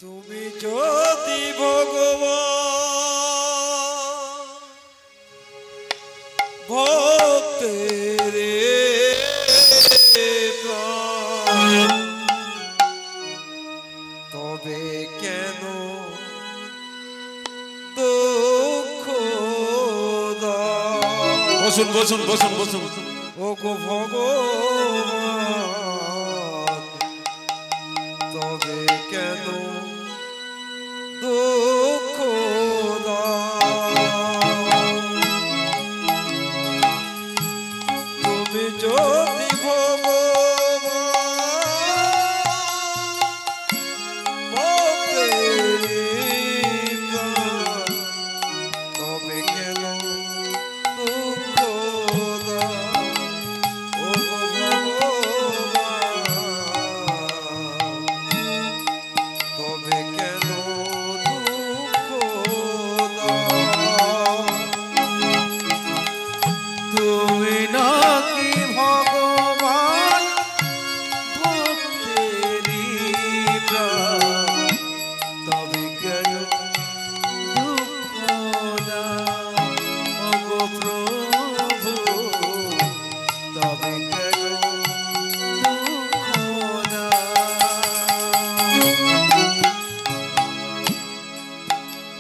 তুমি যদি ভগবান ভক্তের তবে কেন দুঃখ বসুন বসুন বসুন বসুন। ও গো ভগবান তবে কেন দুঃখ তুমি যদি তবে কেন দুঃখ ও ভগবান তবে কেন দুঃখ তুমি নাকি ভগবান ভক্তেরি প্রাণ তবে কেন দুঃখ গো প্রভু তবে কেন দুঃখ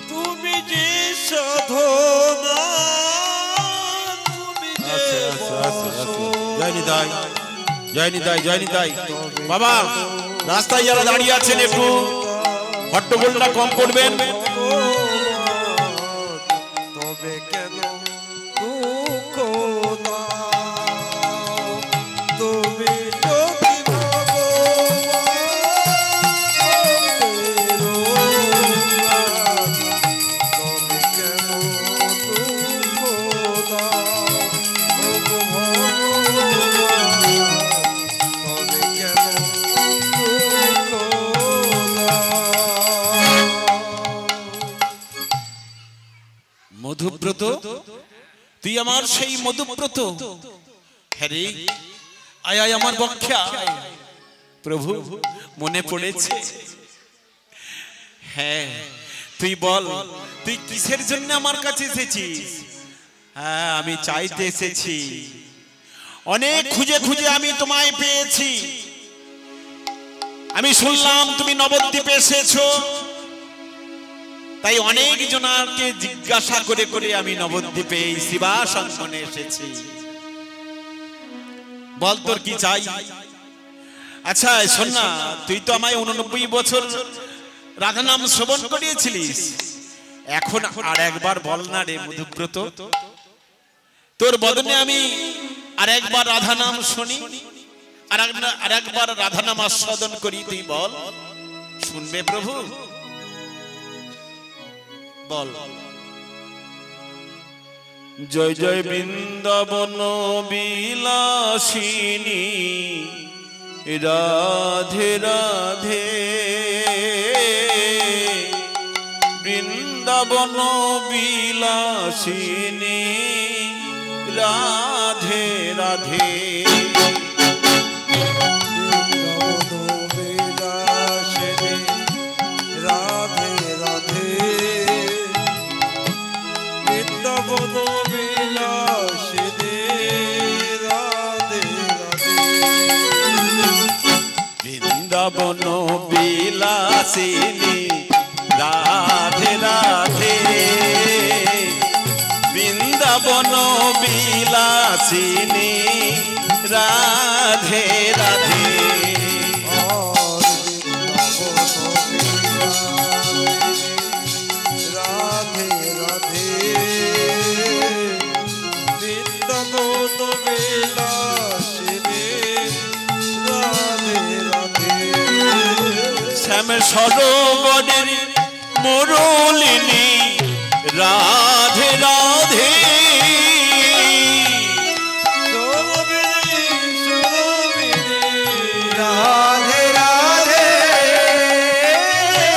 তুমি যে সাধনা তুমি যে জয়নিতাই জয়নিতাই জয়নিতাই। বাবা রাস্তায় যারা দাঁড়িয়ে আছেন একটু হট্টগোলটা কম করবেন। তবে কেন দুঃখ তুমি যদি তবে কেন দুঃখ তবে কেন দুঃখ মধুব্রত তুই আমার সেই মধুব্রত। হ্যাঁ রে আয় আয় আমার বক্ষে আয়। প্রভু মনে পড়েছে। হ্যাঁ তুই বল তুই কিসের জন্য আমার কাছে এসেছিস? হ্যাঁ আমি চাইতে এসেছি। অনেক খুঁজে খুঁজে আমি তোমায় পেয়েছি। আমি শুনলাম তুমি নবদ্বীপে এসেছো, তাই অনেক জনকে জিজ্ঞাসা করে করে আমি নবদ্বীপে এই শিবাসনে এসেছি। বল তোর কি চাই? আচ্ছা শোন না, তুই তো আমায় 89 বছর রাধা নাম শ্রবণ করিয়েছিলিস, এখন আর একবার বল না রে মধুব্রত। তোর বদনে আমি আর একবার রাধা নাম শুনি, আর একবার রাধা নাম আস্বাদন করি। তুই বল, শুনবে প্রভু? বল। জয় জয় বৃন্দাবন বিলাসিনী রাধে রাধে, বৃন্দাবন বিলাসিনী রাধে রাধে। বৃন্দাবন বিলাসিনী রাধে রাধে, বৃন্দাবন বিলাসিনী রাধে রাধে। রাধে রাধে বৃন্দাবন বিলাসিনী রাধে রাধে। শ্যাম সরোবরের মুরলিনী রাধে রাধে, রাধে রাধে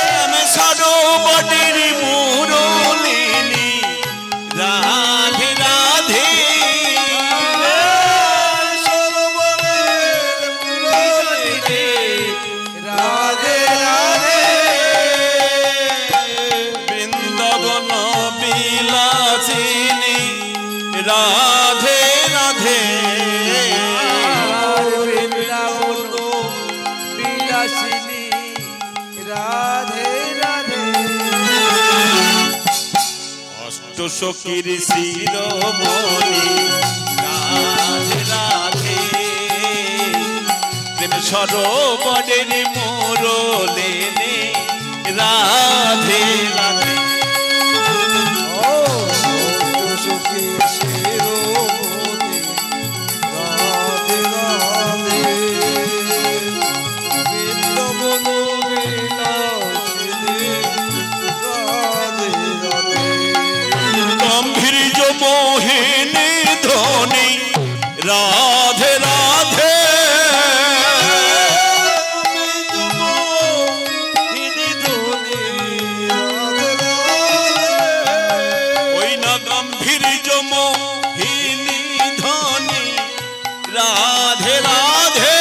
শ্যাম সরোবরের মুরলিনী রাধে রাধে, সরোবরের মুরলী রাধে রাধে। রাধে রাধে বৃন্দাবন বিলাসিনী রাধে রাধে অষ্ট সখীর শিরোমণি রাধে রাধে প্রেম সরোবরের মোরলে রাধে রাধে মোহিনী ধ্বনি রাধে রাধে ওই না গম্ভীর্য মোহিনী ধ্বনি রাধে রাধে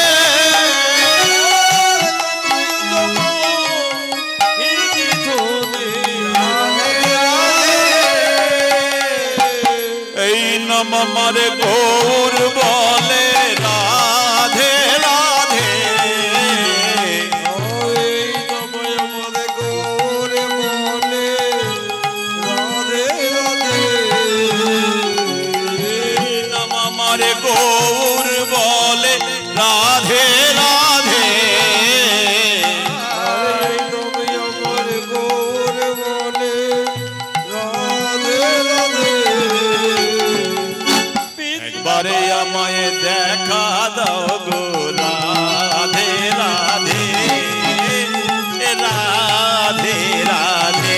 আমার গৌর বলে রাধে রাধে গৌর বলে রাধে রাধে আমার গৌর বলে রাধে রাধে গৌর বলে রাধে রাধে একবারে আমায় দেখা দাও গো রাধে রাধে রাধে রাধে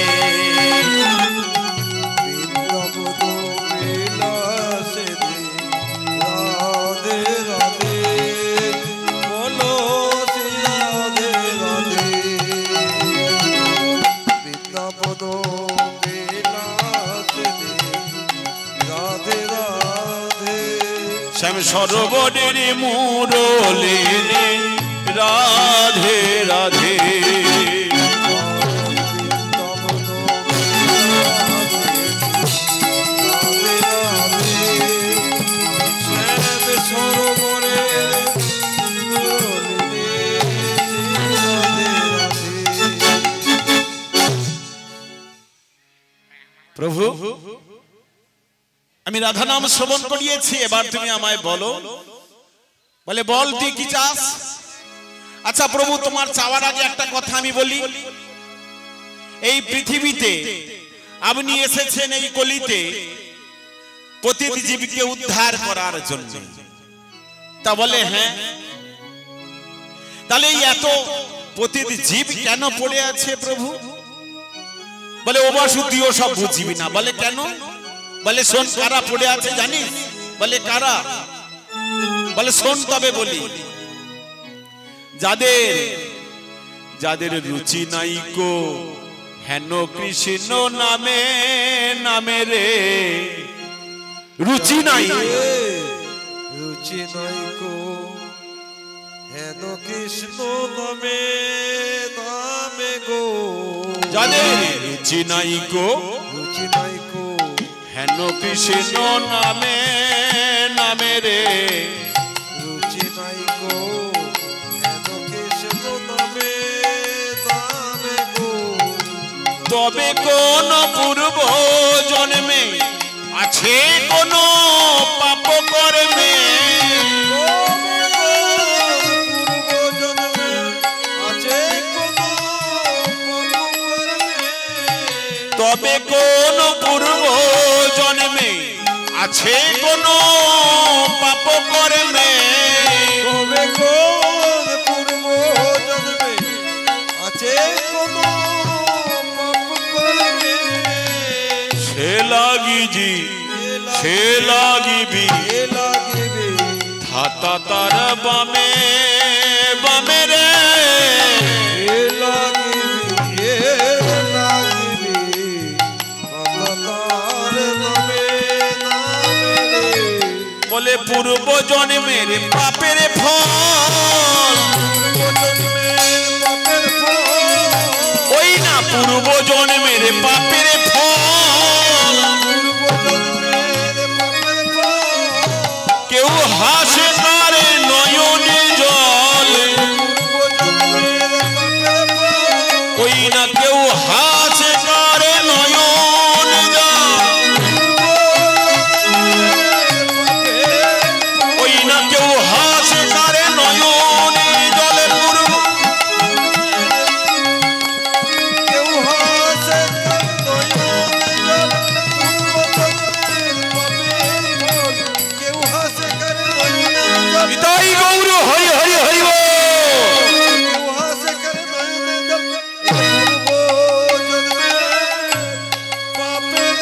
রাধে রাধে বলো রাধে রাধে বৃন্দাবন রাধে রাধে শ্যাম সরোবরের মুরলী রাধে রাধে প্রভু আমি রাধা নাম শ্রবণ করিয়েছি, এবার তুমি আমায় বলো। বলে বল তুই কি চাস? আচ্ছা প্রভু, তোমার চাওয়ার আগে একটা কথা আমি বলি। এই পৃথিবীতে আপনি এসেছেন এই কলিতে প্রতিটি জীবকে উদ্ধার করার জন্য। তা বলে হ্যাঁ। তাহলে এই এত প্রতিটি জীব কেন পড়ে আছে প্রভু? বলে ও বাসু তুইও সব বুঝবি না। বলে কেন? বলে শোন, কারা পড়ে আছে জানিস? বলে কারা? বলে শোন তবে বলি। যাদের যাদের রুচি নাই কো হেন কৃষ্ণ নামে নামে রে, রুচি নাই, রুচি নাই কো হেন কৃষ্ণ নামে নামে গো। যাদের রুচি নাই কো রুচি নাই কো হেন কৃষ্ণ নামে নামে রে, রুচি নাই কো হেন কৃষ্ণ নামে নামে গো। তবে কোন পূর্ব জন্মে আছে কোন পাপ কর্মে, তবে কোন পূর্ব জন্মে আছে কোন পাপ কর্মে, তবে কোন পূর্ব জন্মে আছে কোন পাপ কর্মে। সে লাগিজি সে লাগিবি লাগিবে ধাতা তার বামে বামে রে, লাগিবে লাগিবে তার নামে নামে রে। বলে পূর্ব জন্মের পাপের ফল, পাপের ফল ওই না পূর্ব জন্মের পাপের ফল, পূর্ব জন্মের পাপের ওই না কেউ হাসে কারে নয়ন ওই না কেউ হাসে কারে নয়ন জলে পূর্ব কেউ হাসে কেউ হাসে তাই গৌর হরি হরি হরি বল। কেউ হাসে করে পাপের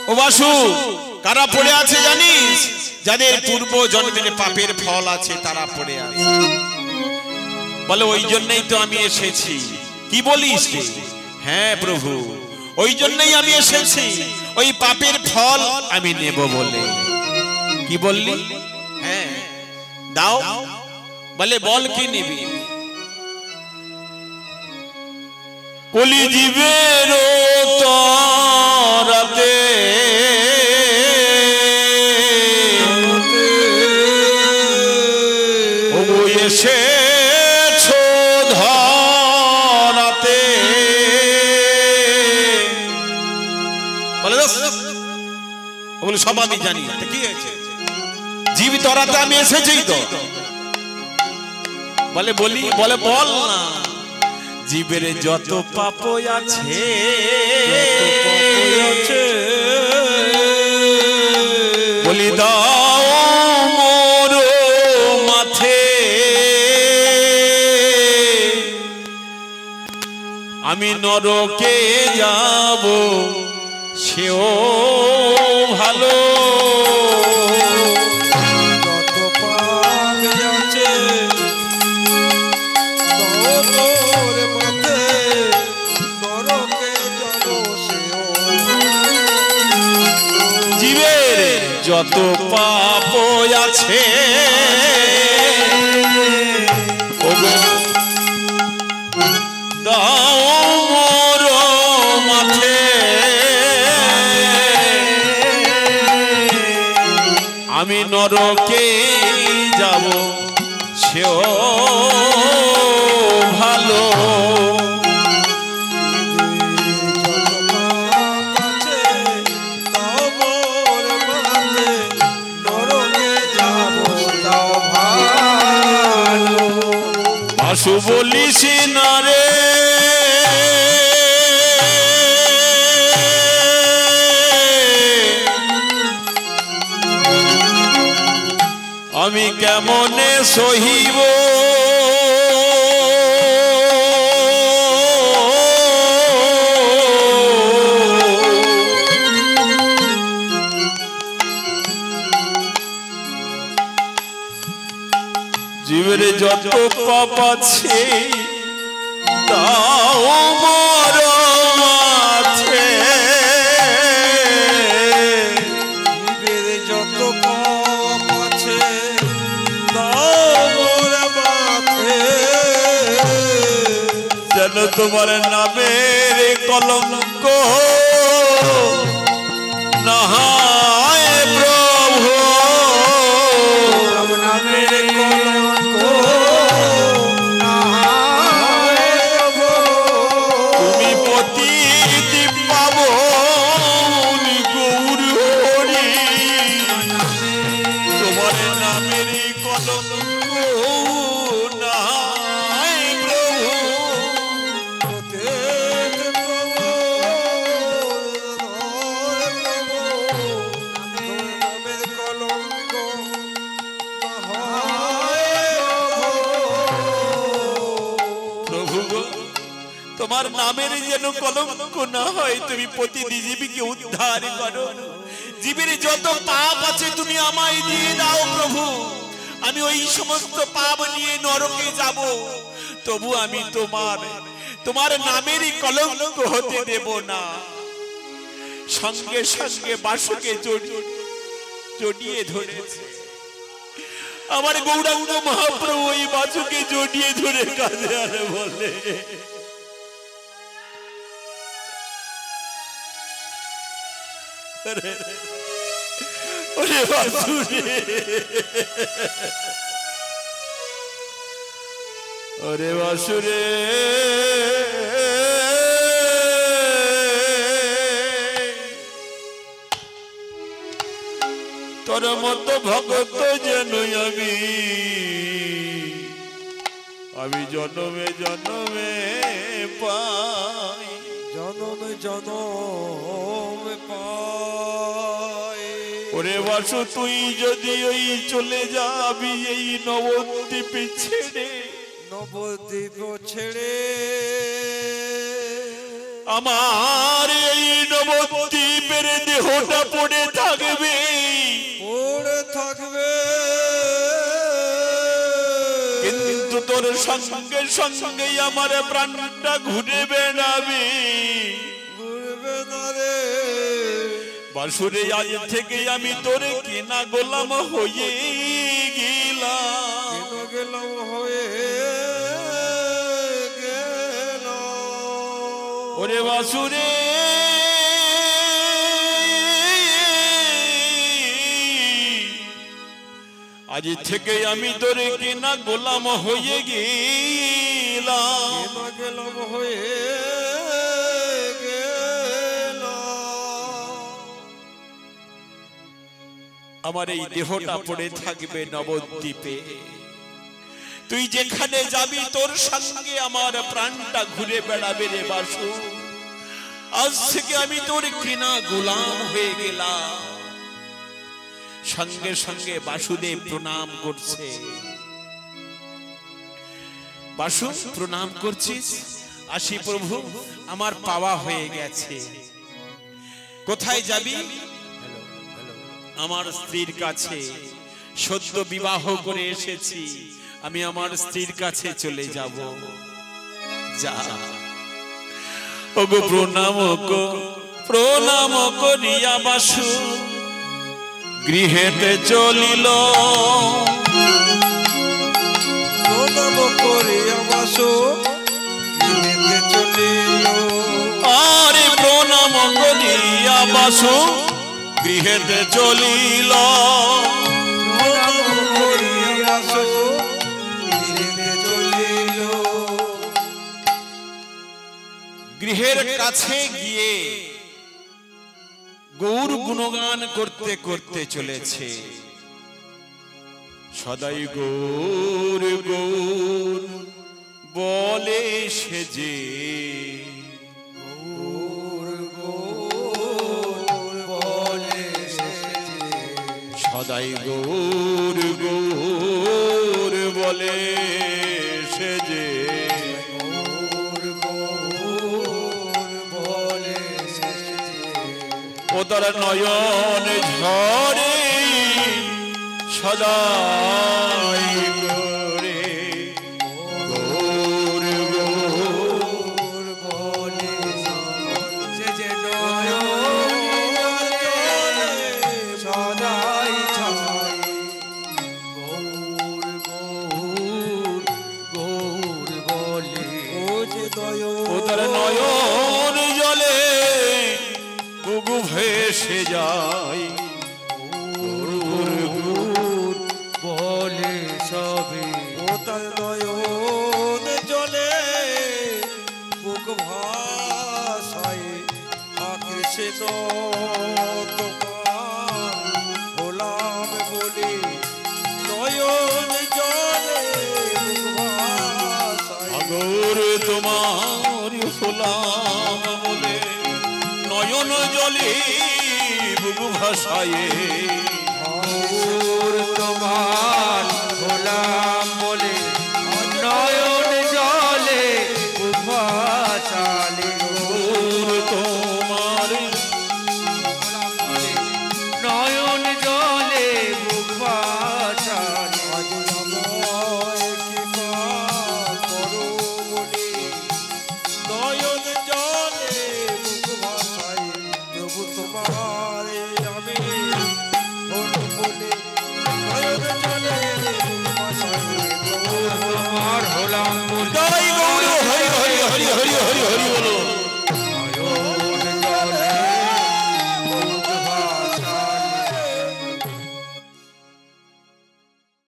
ও বাসু কারা পড়ে আছে জানিস? যাদের পূর্ব জন্মের পাপের ফল আছে তারা পড়ে আছে। বলে ওই জন্যই তো আমি এসেছি। কি বলিস রে? হ্যাঁ প্রভু, ওই জন্যই আমি এসেছি, ওই পাপের ফল আমি নেব বলে। কি বললি? হ্যাঁ দাও। বলে বল কি নিবি? কলি জীবের তরাতে এসেছো ধরাতে। বলে সব আমি জানি। কি হয়েছে? জীব তরাতে আমি এসেছি তো। বলে বলি, বলে বল না। জীবের যত পাপ আছে বলি দাও মোর মাথে, আমি নরকে যাব সেও ভালো। যত পাপ আছে তোর মাথে নরকে যাব সেও। জীবের যত পাপ আছে দাও মোর মাথে, আমি নরকে যাব সেও ভালো। বাসু বলিস না রে আমি কেমনে সহিব, জীবের যত পাপ আছে দাও মোর মাথে, জীবের যত পাপ আছে দাও মোর মাথে, যেন তোমার নামের কলঙ্ক না হয় প্রভু, নামের কলঙ্ক না হয় প্রভু। তুমি পতিতি পাবো গৌর হরি, তোমার নামের কলঙ্ক না হয় প্রভু। প্রভু গো, তোমার নামের যেন কলঙ্ক না হয়, তুমি প্রতিটি জীবীকে উদ্ধার করো। জীবের যত পাপ আছে তুমি আমায় দিয়ে দাও প্রভু, আমি ওই সমস্ত পাপ নিয়ে নরকে যাব, তবু আমি তোমার নামেরই কলঙ্ক হতে দেব না। সঙ্গে সঙ্গে বাসুকে জড়িয়ে ধরেছে আমার গৌরাঙ্গ মহাপ্রভু, ওই বাসুকে জড়িয়ে ধরে কাঁদে আর বলে ওরে বাসু রে, ওরে বাসুরে তোর মতো ভগত যেন আমি জন্মে জন্মে পাই, জনমে জনমে পাই। ওরে বাসু তুই যদি ওই চলে যাবি এই নবদ্বীপে ছেড়ে, নবদ্বীপ ছেড়ে আমার এই নবদ্বীপের দেহটা পড়ে থাকবে, পড়ে থাকবে, কিন্তু তোর সঙ্গে সঙ্গে আমার প্রাণটা ঘুরে বেড়াবে, ঘুরবে না রে বাসুরে। আজ থেকে আমি তোর কেনা গোলাম হয়ে গেলাম, কেন গেলাম হয়ে গেল। ওরে বাসুরে আজ থেকে আমি তোর কেনা গোলাম হয়ে গেলাম, কেন গেলাম হয়ে গেল। আমার এই দেহটা পড়ে থাকবে নবদ্বীপে, তুই যেখানে যাবি তোর সঙ্গে আমার প্রাণটা ঘুরে বেড়াবে রে বাসু। আজ থেকে আমি তোর কেনা গোলাম হয়ে গেলাম। সঙ্গে সঙ্গে বাসুদেব প্রণাম করছে। বাসু প্রণাম করছিস? আসি প্রভু, আমার পাওয়া হয়ে গেছে। কোথায় যাবি? আমার স্ত্রীর কাছে। সদ্য বিবাহ করে এসেছি, আমি আমার স্ত্রীর কাছে চলে যাব। যা ওগো প্রণাম করিয়া বাসু গৃহেতে চলিল, প্রণাম করিয়া বাসু গৃহেতে চলিল। আরে প্রণাম করিয়া বাসু গৃহেতে চলিল, প্রণাম করিয়া বাসু গৃহেতে চলিল। গৃহের কাছে গিয়ে গৌর গুণগান করতে করতে চলেছে। সদাই গৌর গৌর বলে সে যে, গৌর গৌর বলে সে যে। সদাই গৌর গৌর বলে সে যে, গৌর গৌর বলে সে যে। ও তার নয়ন ঝরে সদাই করে গৌর গৌর বলে সে যে। নয়ন সদাই ছয় গৌর গৌর গৌর বলে। ও যে ও তার নয়ন জলে বুকু ভেসে যায় গৌর গৌর বলে সবে। ও তার নয়ন জলে বুক ভাসায় কৃষ্ণ তোমার গোলাম বলে। নয়ন জলে বুক ভাসায়। আগর তোমার গোলাম বলে নয়ন জলে বুক ভাসায়ে। গৌর তোমার গোলাম বলে নয়ন জলে বুক ভাসালে। গৌর তোমার নয়ন জলে বুক ভাসালে। আজ আমায় কৃপা করো বলে নয়ন জলে বুক ভাসায়। প্রভু তোমার আমি বলো বলে নয়ন জলে বুক ভাসায়। প্রভু তোমার হলাম বলে। জয় গৌর হরি হরি হরি হরি হরি